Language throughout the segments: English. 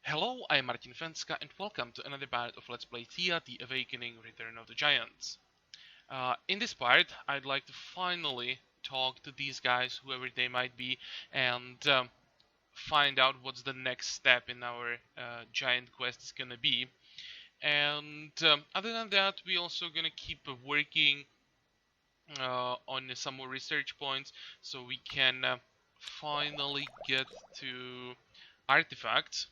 Hello, I'm Martin Fencka and welcome to another part of Let's Play Thea, The Awakening Return of the Giants. In this part, I'd like to finally talk to these guys, whoever they might be, and find out what's the next step in our giant quest is gonna be. And other than that, we're also gonna keep working on some more research points so we can finally get to artifacts,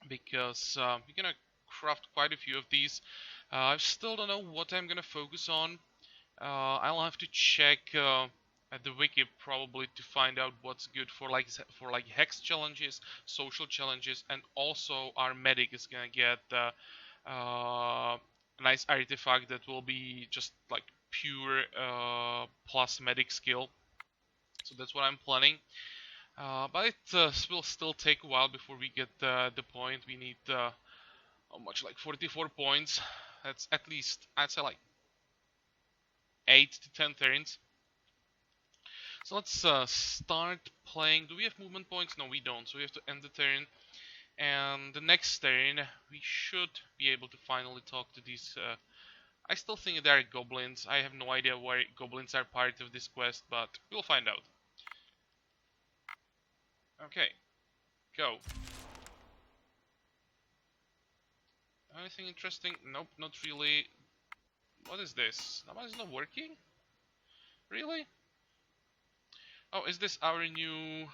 because we're gonna craft quite a few of these. I still don't know what I'm gonna focus on. I'll have to check at the wiki probably to find out what's good for like hex challenges, social challenges, and also our medic is gonna get a nice artifact that will be just like pure plus medic skill. So that's what I'm planning. But it will still take a while before we get the point. We need how much, like 44 points. That's at least, I'd say, like 8 to 10 turns. So let's start playing. Do we have movement points? No, we don't. So we have to end the turn. And the next turn, we should be able to finally talk to these. I still think they are goblins. I have no idea why goblins are part of this quest, but we'll find out. Okay, go. Anything interesting? Nope, not really. What is this? That one is not working? Really? Oh, is this our new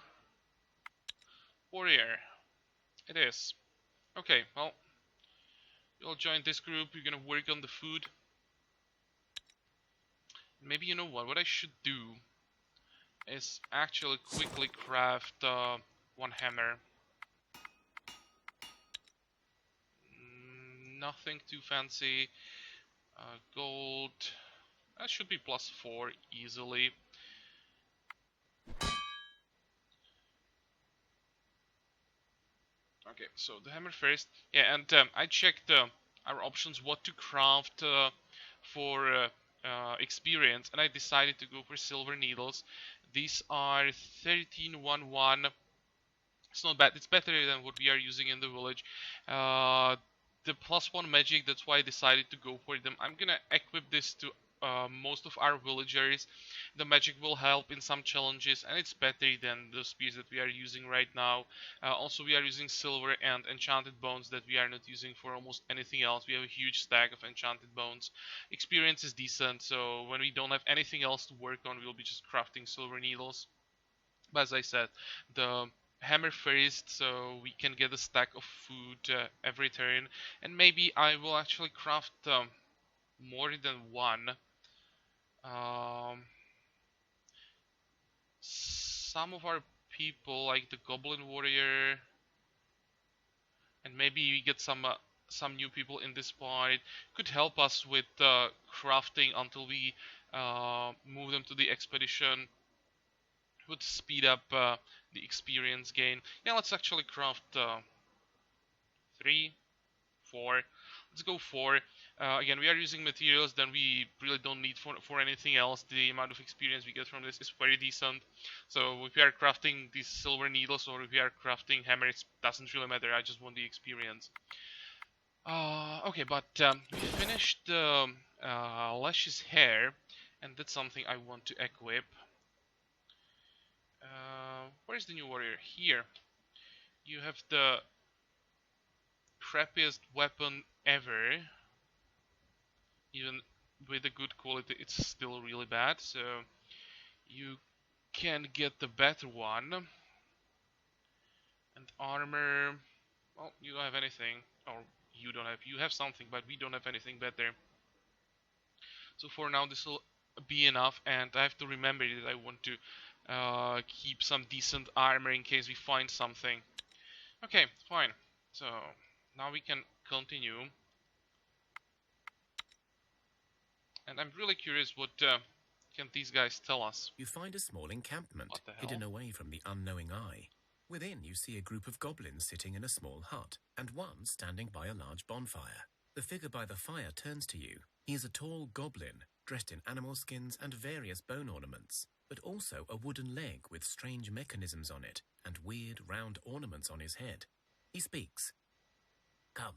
warrior? It is. Okay, well, you'll join this group. You're gonna work on the food. Maybe you know what I should do is actually quickly craft one hammer. Nothing too fancy. Gold. That should be +4 easily. Okay, so the hammer first. Yeah, and I checked our options, what to craft for experience, and I decided to go for silver needles. These are 1311. It's not bad. It's better than what we are using in the village. The +1 magic, that's why I decided to go for them. I'm gonna equip this to most of our villagers. The magic will help in some challenges, and it's better than the spears that we are using right now. Also, we are using silver and enchanted bones that we are not using for almost anything else. We have a huge stack of enchanted bones. Experience is decent, so when we don't have anything else to work on, we'll be just crafting silver needles. But as I said, the hammer first, so we can get a stack of food every turn, and maybe I will actually craft more than one. Some of our people, like the goblin warrior, and maybe we get some new people in this part, could help us with crafting until we move them to the expedition. Would speed up the experience gain. Yeah, let's actually craft 3, 4. Let's go 4. Again, we are using materials then we really don't need for anything else. The amount of experience we get from this is very decent. So if we are crafting these silver needles or if we are crafting hammers, it doesn't really matter. I just want the experience. Okay, but we finished Lash's hair, and that's something I want to equip. Where's the new warrior? Here. You have the crappiest weapon ever. Even with a good quality, it's still really bad. So you can get the better one. And armor. Well, you don't have anything. Or you don't have. You have something, but we don't have anything better. So for now, this will be enough. And I have to remember that I want to keep some decent armor in case we find something. Okay, fine. So now we can continue. And I'm really curious what can these guys tell us. You find a small encampment What the hell? hidden away from the unknowing eye. Within, you see a group of goblins sitting in a small hut, and one standing by a large bonfire. The figure by the fire turns to you. He is a tall goblin, dressed in animal skins and various bone ornaments, but also a wooden leg with strange mechanisms on it and weird round ornaments on his head. He speaks. Come,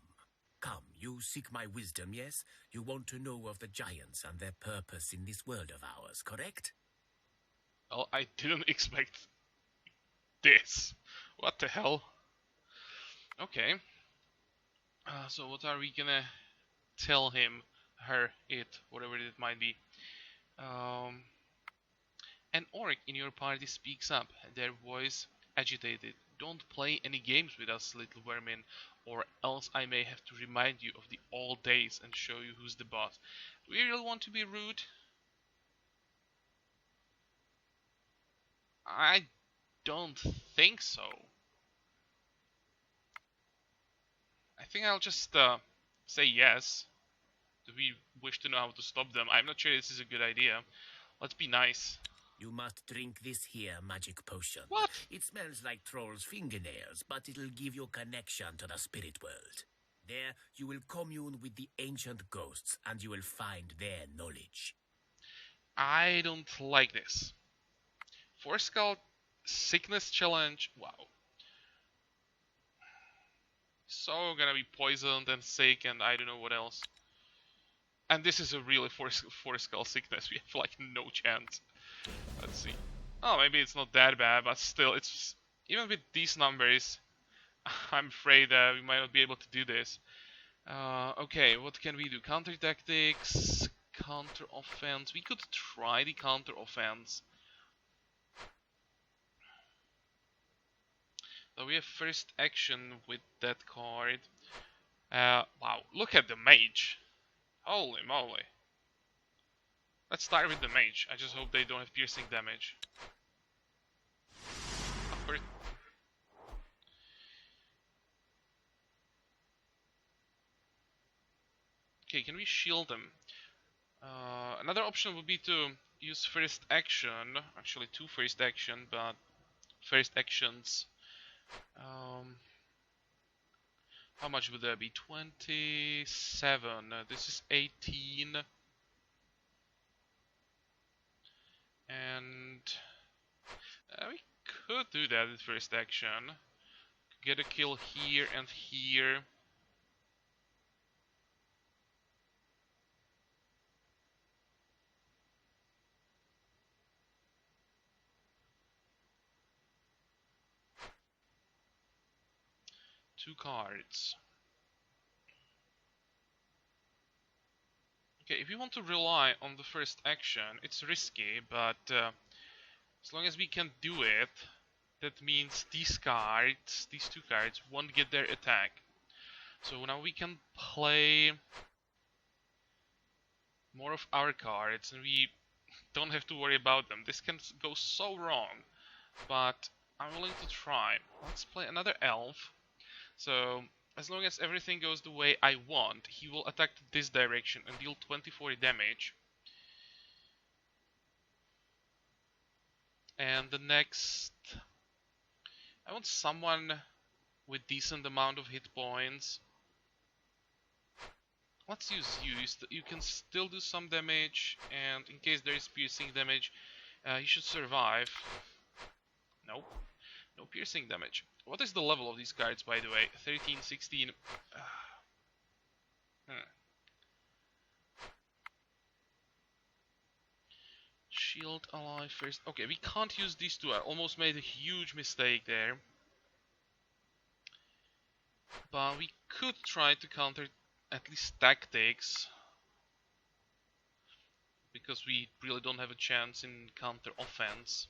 come, you seek my wisdom, yes? You want to know of the giants and their purpose in this world of ours, correct? Well, I didn't expect this. What the hell? Okay. So what are we gonna tell him, her, it, whatever it might be? Um, an orc in your party speaks up, their voice agitated. Don't play any games with us, little vermin, or else I may have to remind you of the old days and show you who's the boss. Do we really want to be rude? I don't think so. I think I'll just say yes. Do we wish to know how to stop them? I'm not sure this is a good idea. Let's be nice. You must drink this here magic potion. What? It smells like trolls' fingernails, but it'll give you connection to the spirit world. There, you will commune with the ancient ghosts, and you will find their knowledge. I don't like this. Force Skull Sickness Challenge. Wow. So gonna be poisoned and sick and I don't know what else. And this is a really Force Skull Sickness. We have like no chance. Let's see. Oh, maybe it's not that bad, but still, it's even with these numbers, I'm afraid we might not be able to do this. Okay, what can we do? Counter tactics, counter offense. We could try the counter offense. So we have first action with that card. Wow, look at the mage. Holy moly. Let's start with the mage. I just hope they don't have piercing damage. Of course. Okay, can we shield them? Another option would be to use first action. Actually, two first action, but first actions. How much would that be? 27. This is 18. And we could do that with first action. Get a kill here and here. Two cards. Okay, if you want to rely on the first action, it's risky, but as long as we can do it, that means these cards, these two cards, won't get their attack. So now we can play more of our cards, and we don't have to worry about them. This can go so wrong, but I'm willing to try. Let's play another elf. So as long as everything goes the way I want, he will attack this direction and deal 24 damage. And the next, I want someone with decent amount of hit points. Let's use you. You can still do some damage, and in case there is piercing damage, he should survive. Nope. No piercing damage. What is the level of these cards, by the way? 13, 16. Shield ally first. Okay, we can't use these two. I almost made a huge mistake there. But we could try to counter at least tactics. Because we really don't have a chance in counter offense.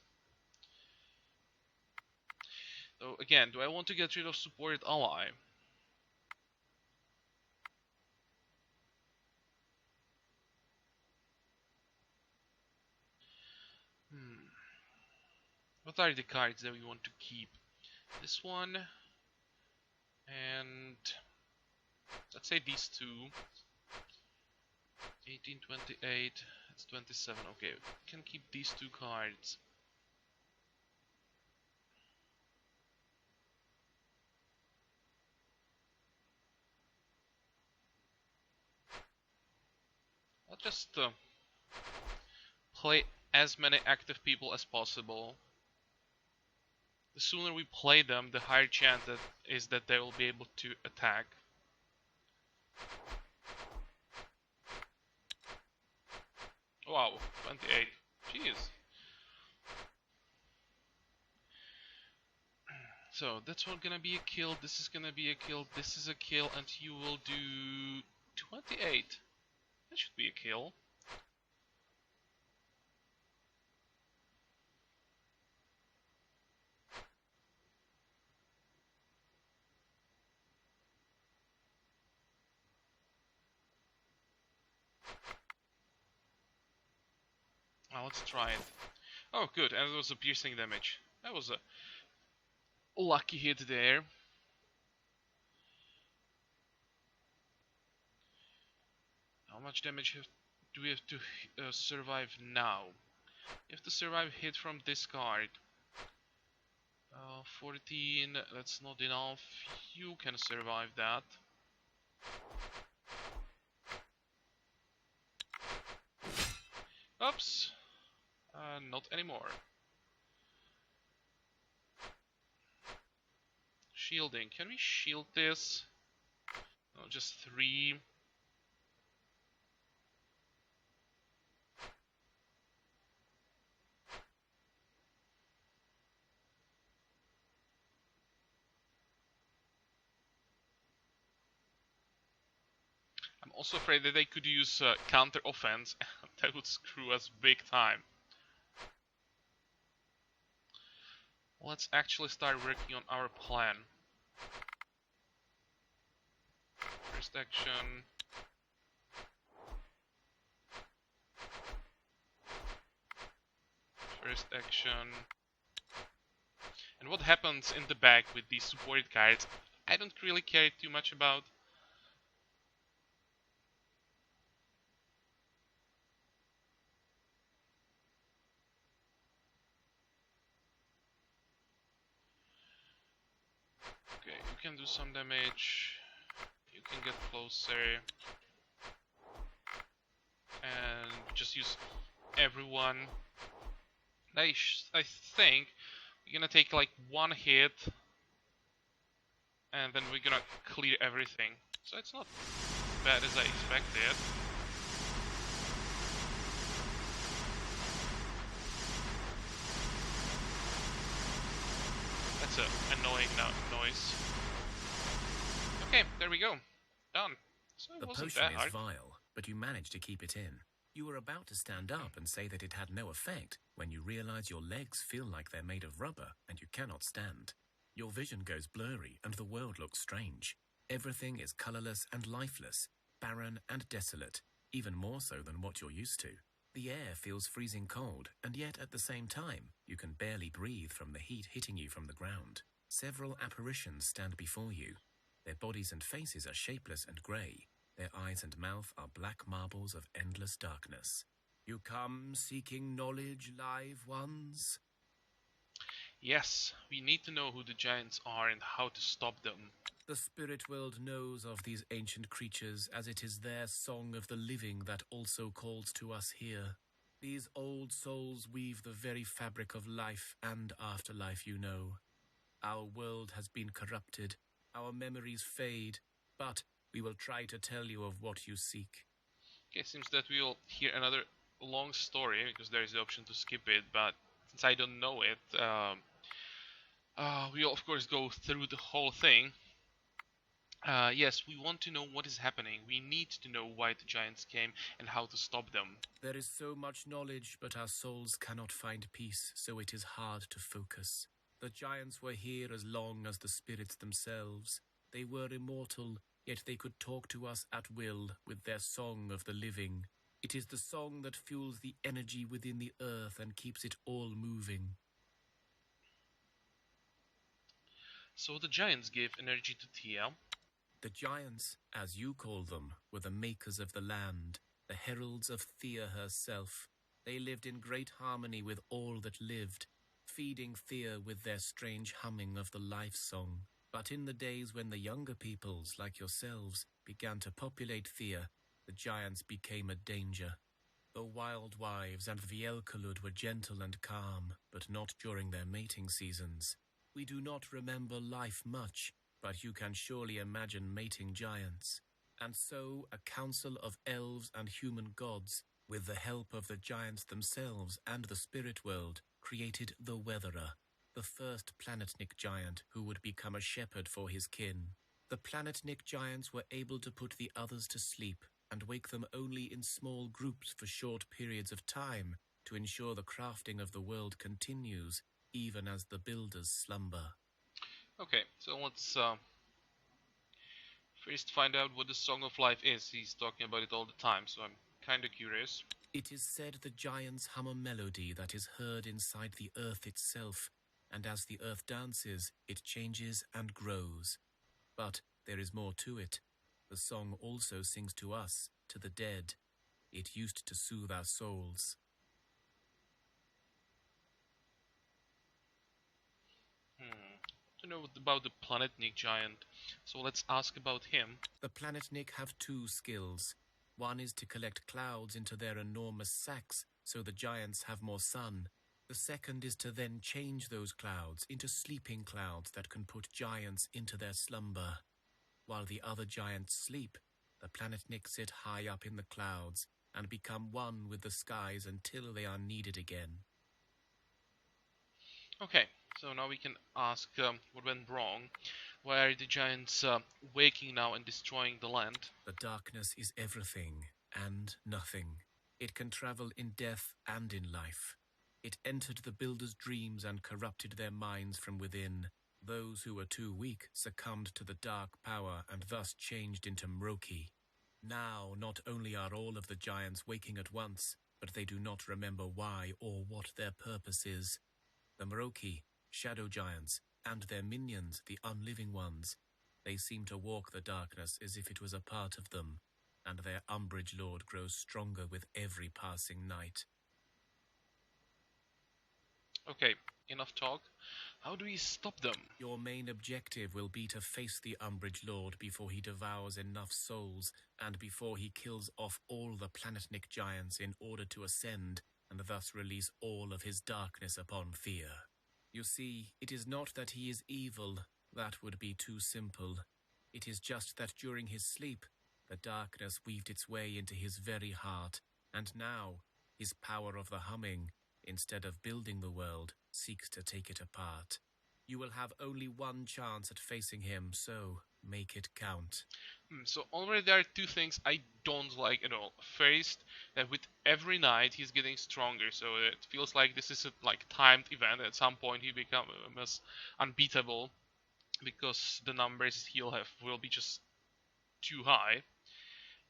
So again, do I want to get rid of supported ally? What are the cards that we want to keep? This one, and let's say these two. 18, 28, it's 27. Okay, we can keep these two cards. I'll just play as many active people as possible. The sooner we play them, the higher chance that is that they will be able to attack. Wow, 28. Jeez. So that's one gonna be a kill, this is gonna be a kill, this is a kill, and you will do 28. That should be a kill. Now let's try it. Oh, good, and it was a piercing damage. That was a lucky hit there. How much damage do we have to survive now? You have to survive hit from this card. 14, that's not enough. You can survive that. Oops. Not anymore. Shielding. Can we shield this? No, just 3. I'm also afraid that they could use counter offense. That would screw us big time. Let's actually start working on our plan. First action. First action. And what happens in the back with these supported cards, I don't really care too much about. Okay, you can do some damage. You can get closer. And just use everyone. I think we're gonna take like one hit. And then we're gonna clear everything. So it's not bad as I expected. That's an annoying noise. Okay, there we go. Done. So it The wasn't potion that is hard. vile, but you managed to keep it in. You were about to stand up and say that it had no effect when you realize your legs feel like they're made of rubber and you cannot stand. Your vision goes blurry and the world looks strange. Everything is colorless and lifeless, barren and desolate, even more so than what you're used to. The air feels freezing cold, and yet at the same time, you can barely breathe from the heat hitting you from the ground. Several apparitions stand before you. Their bodies and faces are shapeless and grey. Their eyes and mouth are black marbles of endless darkness. You come seeking knowledge, live ones? Yes, we need to know who the giants are and how to stop them. The spirit world knows of these ancient creatures, as it is their song of the living that also calls to us here. These old souls weave the very fabric of life and afterlife, you know. Our world has been corrupted, our memories fade, but we will try to tell you of what you seek. Okay, seems that we'll hear another long story because there is the option to skip it, but since I don't know it, we'll of course go through the whole thing. Yes, we want to know what is happening. We need to know why the giants came and how to stop them. There is so much knowledge, but our souls cannot find peace, so it is hard to focus. The giants were here as long as the spirits themselves. They were immortal, yet they could talk to us at will with their song of the living. It is the song that fuels the energy within the earth and keeps it all moving. So the giants gave energy to Thea. The giants, as you call them, were the makers of the land, the heralds of Thea herself. They lived in great harmony with all that lived, feeding Thea with their strange humming of the life song. But in the days when the younger peoples, like yourselves, began to populate Thea, the giants became a danger. The wild wives and the Vielkalud were gentle and calm, but not during their mating seasons. We do not remember life much, but you can surely imagine mating giants. And so a council of elves and human gods, with the help of the giants themselves and the spirit world, created the Weatherer, the first planetnik giant who would become a shepherd for his kin. The planetnik giants were able to put the others to sleep and wake them only in small groups for short periods of time to ensure the crafting of the world continues, even as the builders slumber. Okay, so let's first find out what the Song of Life is. He's talking about it all the time, so I'm kind of curious. It is said the giants hum a melody that is heard inside the earth itself, and as the earth dances, it changes and grows. But there is more to it. The song also sings to us, to the dead. It used to soothe our souls. To know about the Planetnik giant, so let's ask about him. The Planetnik have two skills. One is to collect clouds into their enormous sacks so the giants have more sun. The second is to then change those clouds into sleeping clouds that can put giants into their slumber. While the other giants sleep, the Planetnik sit high up in the clouds and become one with the skies until they are needed again. Okay, so now we can ask what went wrong. Why are the giants waking now and destroying the land? The darkness is everything and nothing. It can travel in death and in life. It entered the builders' dreams and corrupted their minds from within. Those who were too weak succumbed to the dark power and thus changed into Mroki. Now, not only are all of the giants waking at once, but they do not remember why or what their purpose is. The Mroki, shadow giants, and their minions, the unliving ones, they seem to walk the darkness as if it was a part of them, and their umbrage lord grows stronger with every passing night. Okay, enough talk. How do we stop them? Your main objective will be to face the umbrage lord before he devours enough souls and before he kills off all the Planetnik giants in order to ascend and thus release all of his darkness upon Thea. You see, it is not that he is evil. That would be too simple. It is just that during his sleep, the darkness weaved its way into his very heart, and now, his power of the humming, instead of building the world, seeks to take it apart. You will have only one chance at facing him, so make it count. So already there are two things I don't like at all. First, that with every night he's getting stronger, so it feels like this is a timed event. At some point he becomes unbeatable because the numbers he'll have will be just too high.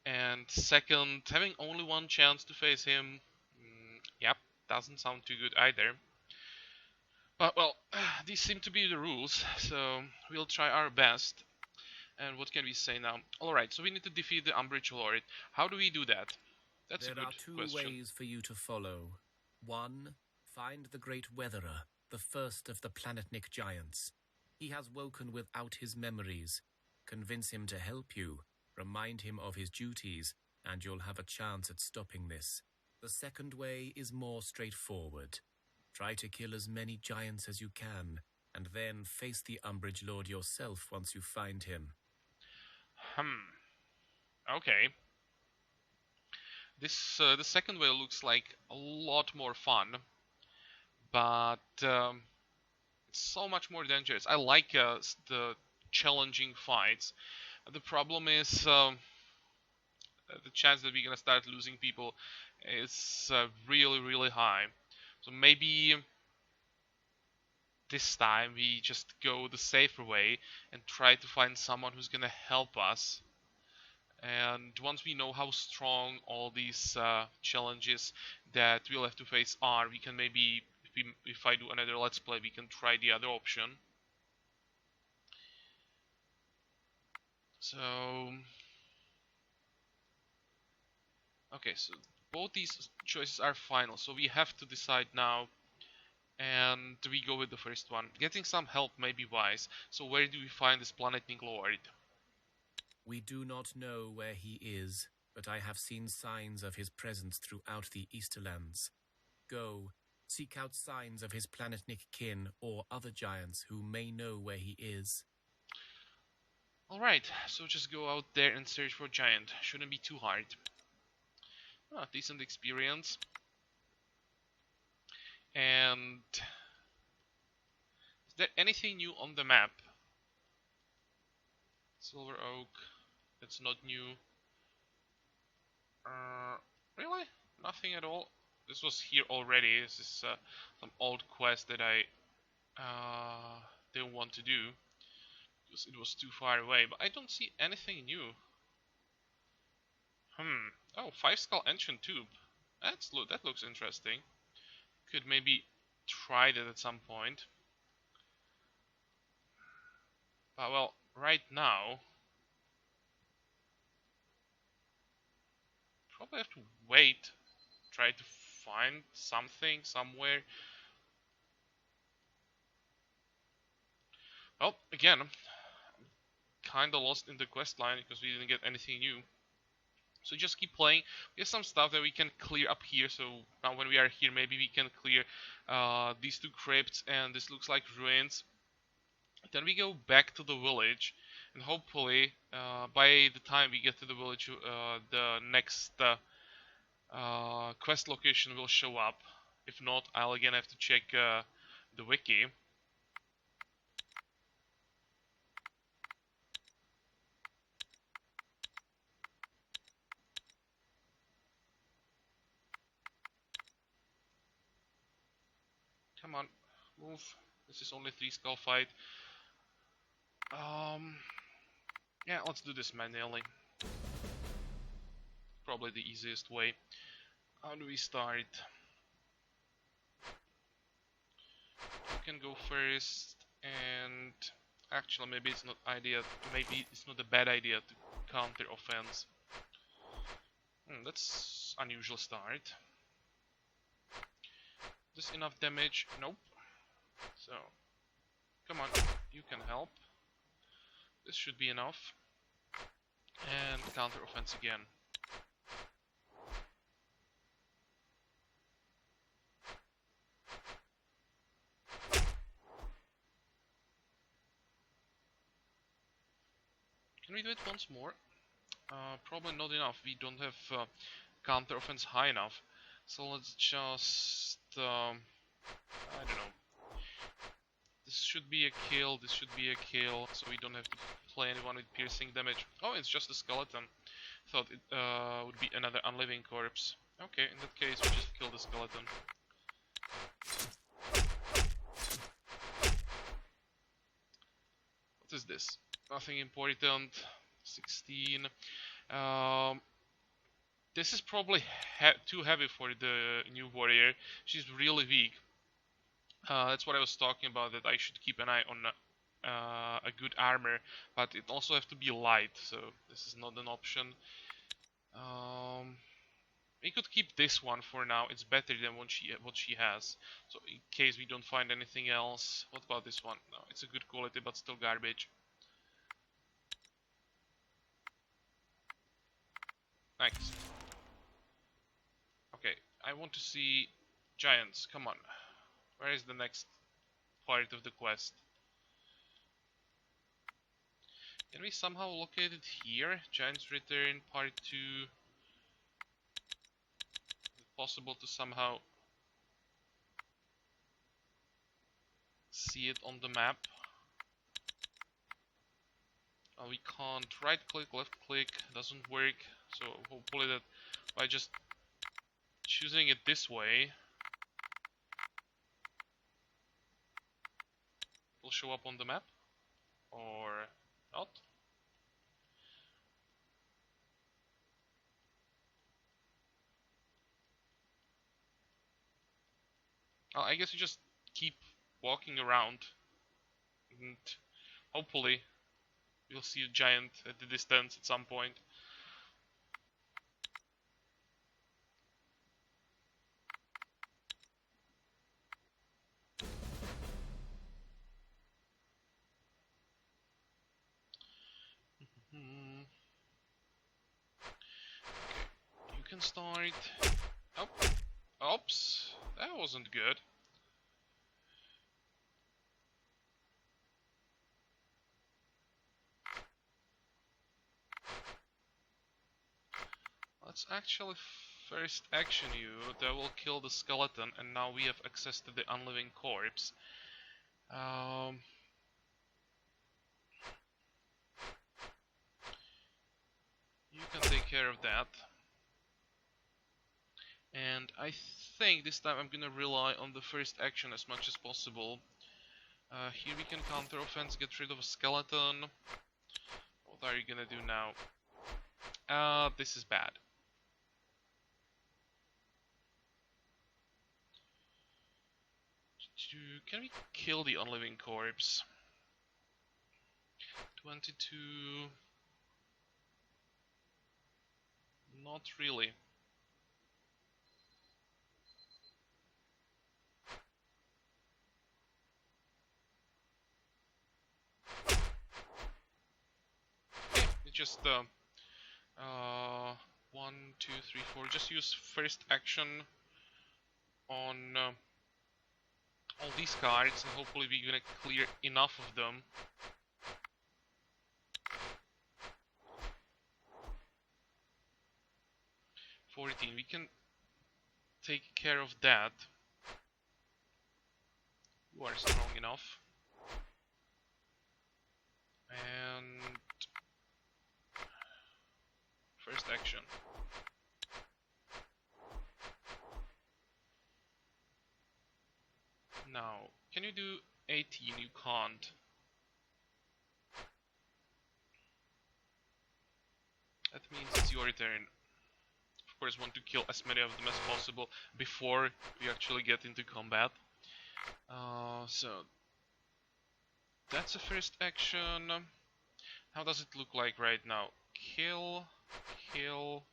And second, having only one chance to face him, yep, doesn't sound too good either. But well, these seem to be the rules, so we'll try our best. And what can we say now? Alright, so we need to defeat the Umbrage Lord. How do we do that? That's a There good are two question. ways for you to follow. One, find the Great Weatherer, the first of the Planetnik giants. He has woken without his memories. Convince him to help you, remind him of his duties, and you'll have a chance at stopping this. The second way is more straightforward. Try to kill as many giants as you can, and then face the Umbrage Lord yourself once you find him. Okay. The second way looks like a lot more fun, but it's so much more dangerous. I like the challenging fights. The problem is the chance that we're gonna start losing people is really high. So maybe this time we just go the safer way and try to find someone who's gonna help us. And once we know how strong all these challenges that we'll have to face are, we can maybe, if I do another let's play, we can try the other option. So okay, so both these choices are final, so we have to decide now, and we go with the first one. Getting some help may be wise, so where do we find this Planetnik Lord? We do not know where he is, but I have seen signs of his presence throughout the Easterlands. Go, Seek out signs of his planetnik kin or other giants who may know where he is. Alright, so just go out there and search for giant. Shouldn't be too hard. Ah, decent experience. And is there anything new on the map? Silver Oak, that's not new. Really? Nothing at all? This was here already. This is some old quest that I didn't want to do because it was too far away, but I don't see anything new. Oh, 5 skull ancient tube. That looks interesting. Could maybe try that at some point. But well, right now probably have to wait. Try to find something somewhere. Well, again, I'm kinda lost in the quest line because we didn't get anything new. So just keep playing. We have some stuff that we can clear up here. So now when we are here, maybe we can clear these 2 crypts, and this looks like ruins. Then we go back to the village, and hopefully by the time we get to the village, the next quest location will show up. If not, I'll again have to check the wiki. Come on, move. This is only 3 skull fight. Yeah, let's do this manually. Probably the easiest way. How do we start? You can go first, and actually maybe it's not a bad idea to counter offense. That's unusual start. This enough damage? Nope. So come on, you can help. This should be enough. And counter offense again. Can we do it once more? Probably not enough. We don't have counter offense high enough. So let's just I don't know. This should be a kill. This should be a kill. So we don't have to play anyone with piercing damage. Oh, it's just a skeleton. Thought it would be another unliving corpse. Okay, in that case we just kill the skeleton. What is this? Nothing important. 16. This is probably too heavy for the new warrior. She's really weak. That's what I was talking about, that I should keep an eye on a good armor, but it also has to be light, so this is not an option. We could keep this one for now. It's better than what she has. So in case we don't find anything else, what about this one? No, it's a good quality, but still garbage. Next. Okay, I want to see giants. Come on. Where is the next part of the quest? Can we somehow locate it here? Giants Return Part 2. Is it possible to somehow see it on the map? Oh, we can't. Right click, left click, doesn't work. So hopefully that by just choosing it this way, it will show up on the map, or not. I guess you just keep walking around, and hopefully you'll see a giant at the distance at some point. Okay, you can start. Oh, oops, That wasn't good. Let's actually first action you. That will kill the skeleton, and now we have access to the unliving corpse. You can take care of that. And I think this time I'm gonna rely on the first action as much as possible. Here we can counter offense, get rid of a skeleton. What are you gonna do now? This is bad. Can we kill the unliving corpse? 22... Not really. Okay, it just 1, 2, 3, 4. Just use first action on all these cards, and hopefully we're gonna clear enough of them. 14. We can take care of that. You are strong enough. And first action. Now, can you do 18? You can't. That means it's your turn. Of course, want to kill as many of them as possible before we actually get into combat. So that's the first action. How does it look like right now? Kill, kill.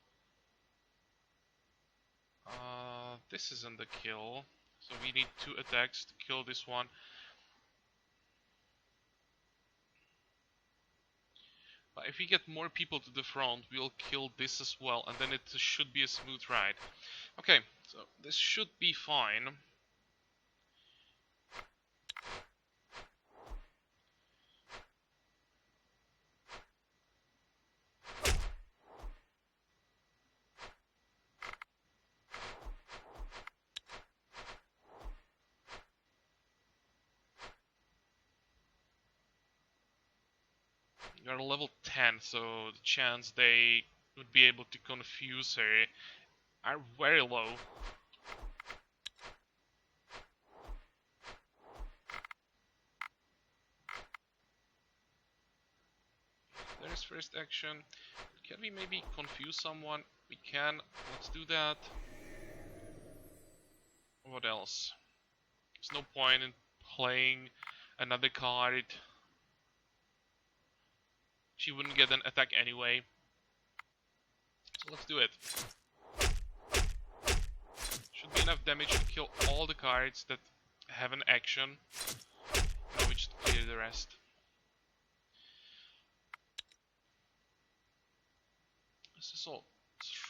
This isn't the kill, so we need 2 attacks to kill this one. But if we get more people to the front, we'll kill this as well, and then it should be a smooth ride. Okay, so this should be fine. You're level 10, so the chance they would be able to confuse her are very low. There's first action. Can we maybe confuse someone? We can. Let's do that. What else? There's no point in playing another card. She wouldn't get an attack anyway. So let's do it. Should be enough damage to kill all the cards that have an action. Now we just clear the rest. This is all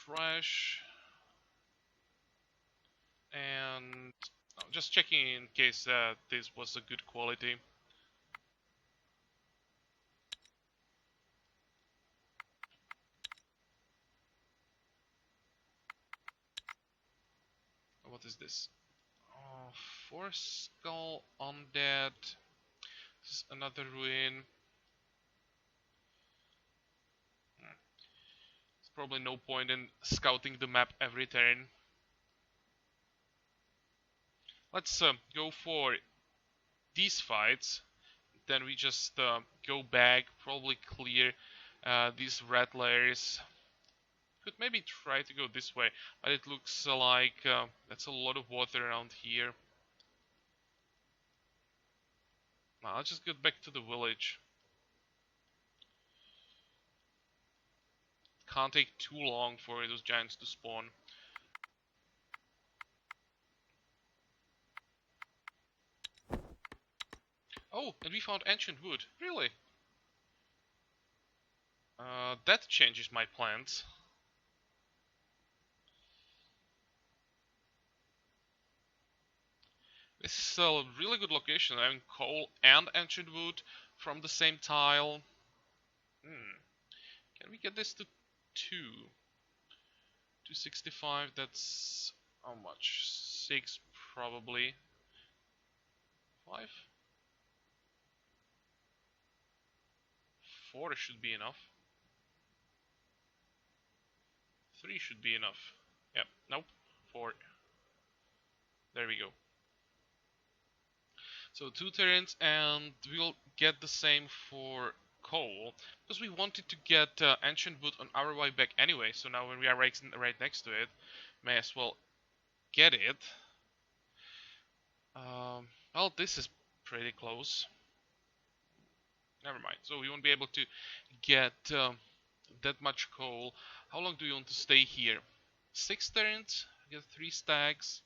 trash. And just checking in case this was a good quality. What is this? Oh, 4 skull undead. This is another ruin. There's probably no point in scouting the map every turn. Let's go for these fights. Then we just go back, probably clear these red layers. Could maybe try to go this way, but it looks like that's a lot of water around here. I'll just get back to the village. Can't take too long for those giants to spawn. Oh, and we found ancient wood. Really? That changes my plans. This is a really good location, having coal and ancient wood from the same tile. Can we get this to 2? 265, that's how much? 6 probably. 5? 4 should be enough. 3 should be enough. Yep, nope. 4. There we go. So 2 turns, and we'll get the same for coal, because we wanted to get ancient wood on our way back anyway, so now when we are right next to it, may as well get it. Well, this is pretty close. Never mind. So we won't be able to get that much coal. How long do you want to stay here? 6 turns? Get 3 stacks.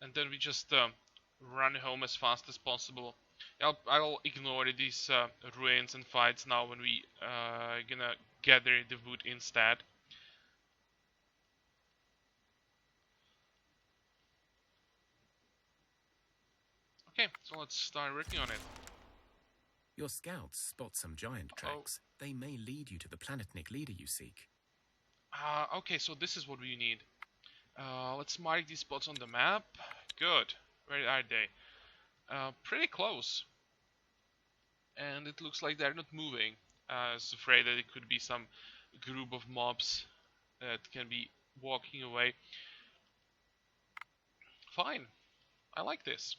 And then we just run home as fast as possible. I'll ignore these ruins and fights now when we gonna gather the wood instead. Okay, so let's start working on it. Your scouts spot some giant tracks. They may lead you to the planetnik leader you seek. Okay, so this is what we need. Let's mark these spots on the map. Good. Where are they? Pretty close. And it looks like they're not moving. I was afraid that it could be some group of mobs that can be walking away. Fine. I like this.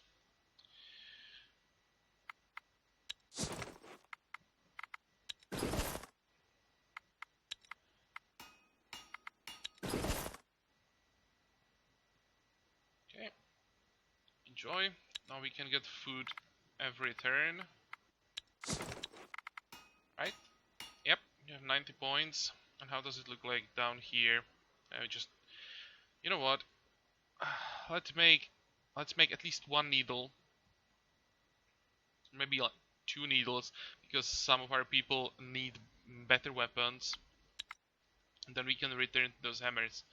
Okay. Enjoy. Now we can get food every turn. Right? Yep, you have 90 points. And how does it look like down here? Just, you know what? Let's make at least 1 needle. Maybe like 2 needles, because some of our people need better weapons. And then we can return those hammers.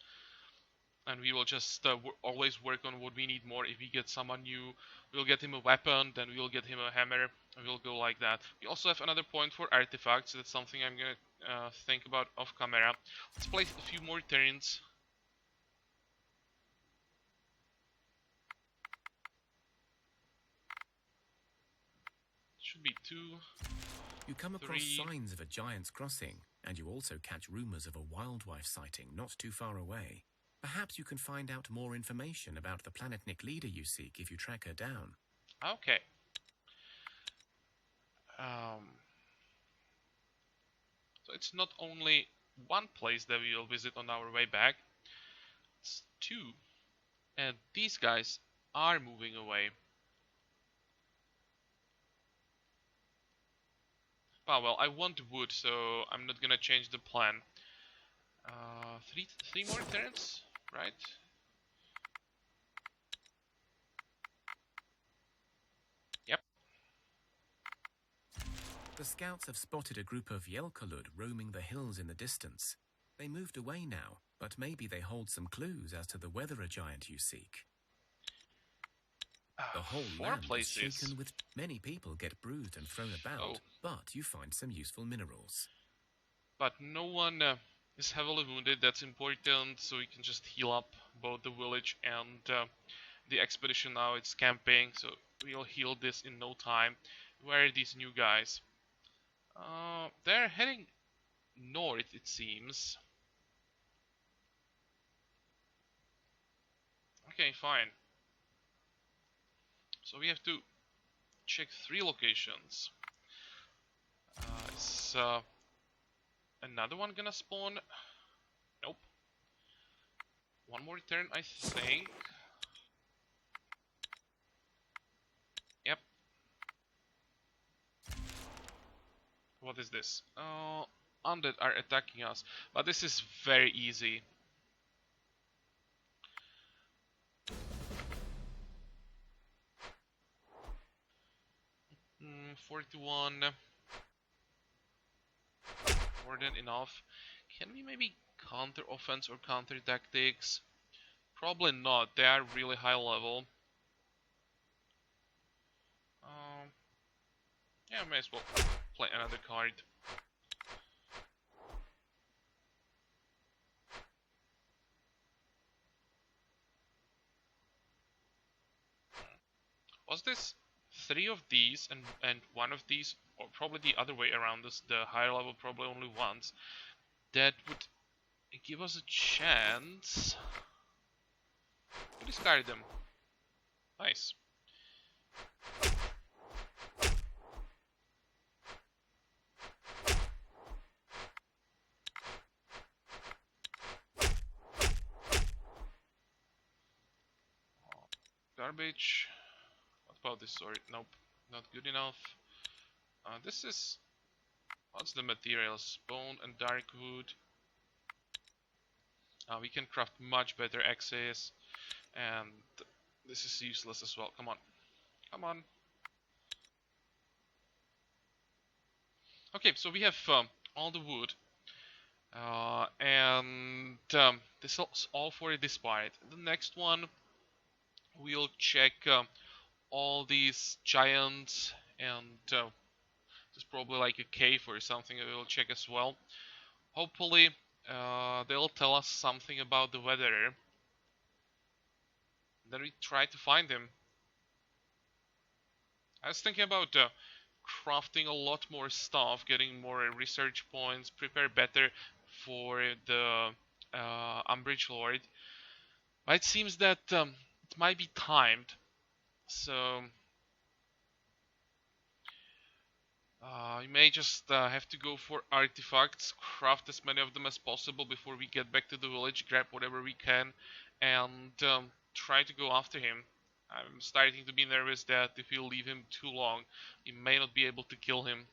And we will just always work on what we need more. If we get someone new, we'll get him a weapon, then we'll get him a hammer, and we'll go like that. We also have another point for artifacts. That's something I'm gonna think about off camera. Let's play a few more turns. Should be 2. You come across 3. signs of a giant's crossing, and you also catch rumors of a wildlife sighting not too far away. Perhaps you can find out more information about the planetnik leader you seek if you track her down. Okay. So it's not only 1 place that we will visit on our way back. It's 2. And these guys are moving away. Well, I want wood, so I'm not gonna change the plan. 3 more turns, right? Yep. The scouts have spotted a group of Yelkalud roaming the hills in the distance. They moved away now, but maybe they hold some clues as to the weatherer giant you seek. The whole 4 land places. is shaken with many people get bruised and thrown about, but you find some useful minerals. But no one is heavily wounded. That's important, so we can just heal up both the village and the expedition. Now it's camping, so we'll heal this in no time. Where are these new guys? They're heading north, it seems. Okay, fine. So we have to check 3 locations. Is another one gonna spawn? Nope. 1 more turn, I think. Yep. What is this? Undead are attacking us, but this is very easy. 41. More than enough. Can we maybe counter offense or counter tactics? Probably not. They are really high level. Um, yeah, may as well play another card. Was this 3 of these and 1 of these, or probably the other way around? This the higher level probably only once. That would give us a chance to discard them. Nice. Garbage. What about this sword? Nope, not good enough. This is... What's the materials? Bone and dark wood. We can craft much better axes. And this is useless as well. Come on. Come on. Okay, so we have all the wood. And this is all for a despite. The next one, we'll check all these giants, and there's probably like a cave or something that we'll check as well. Hopefully they'll tell us something about the weather. Then we try to find him. I was thinking about crafting a lot more stuff, getting more research points, prepare better for the Umbridge Lord. But it seems that it might be timed, so we may just have to go for artifacts, craft as many of them as possible before we get back to the village, grab whatever we can, and try to go after him. I'm starting to be nervous that if we leave him too long, we may not be able to kill him.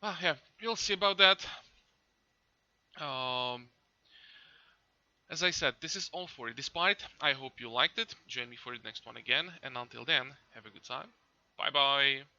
Yeah, we'll see about that. Um, as I said, this is all for it. Despite, I hope you liked it. Join me for the next one again, and until then, have a good time. Bye bye.